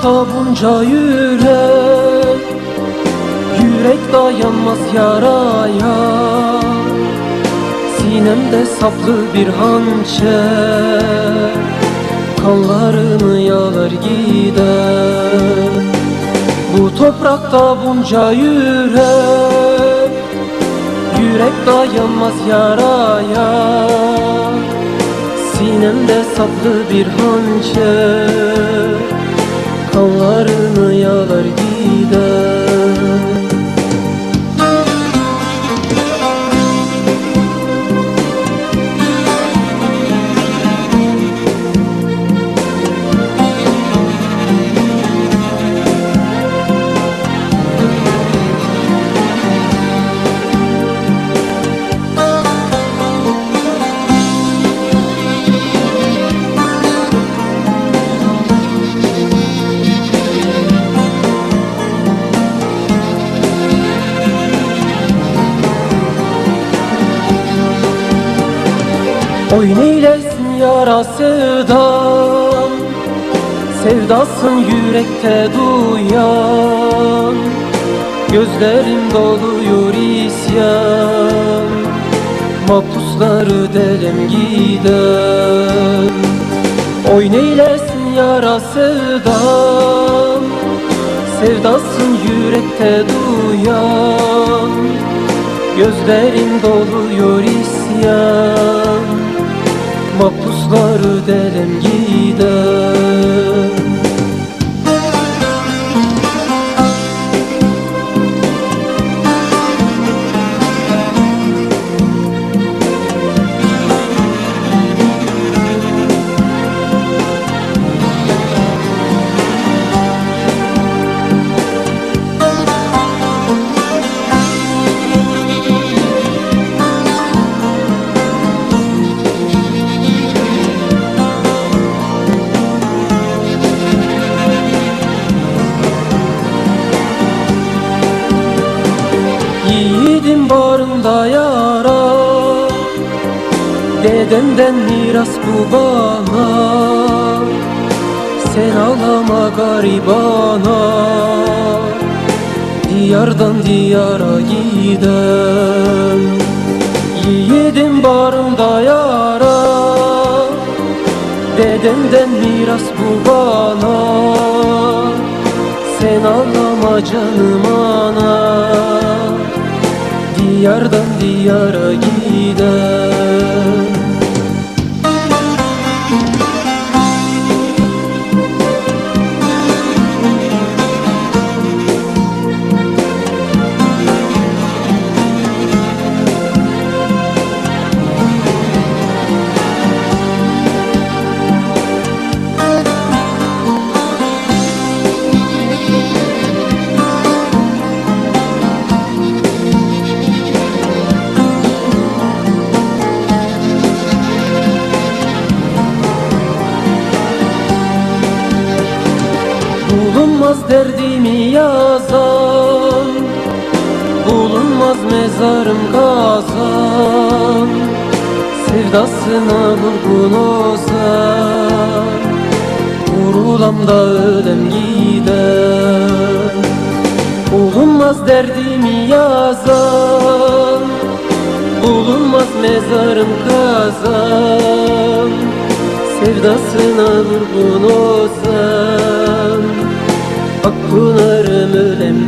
toprakta bunca yürek, yürek dayanmaz yaraya. Sinemde saplı bir hançer, kanlarını yalar gider. Bu toprakta bunca yürek, yürek dayanmaz yaraya. Sinemde saplı bir hançer, kanlarını yalar gider. Oy neylesin yara sevdam, sevdasın yürekte duyan. Gözlerim doluyor isyan, mahpusları delem gider. Oy neylesin yara sevdam, sevdasın yürekte duyan. Gözlerim doluyor isyan, mahpusları delem gider. Yiğidin barında yara, dedemden miras bu bana. Sen ağlama garibana, diyardan diyara gidem. Yiğidin barında yara, dedemden miras bu bana. Sen ağlama canım ana, diyardan diyara gider. Bulunmaz derdimi yazan, bulunmaz mezarım kazan. Sevdasına vurgun ozan, vurulam da ölem gider. Bulunmaz derdimi yazan, bulunmaz mezarım kazan. Sevdasına vurgun ozan, Akpınarım ölem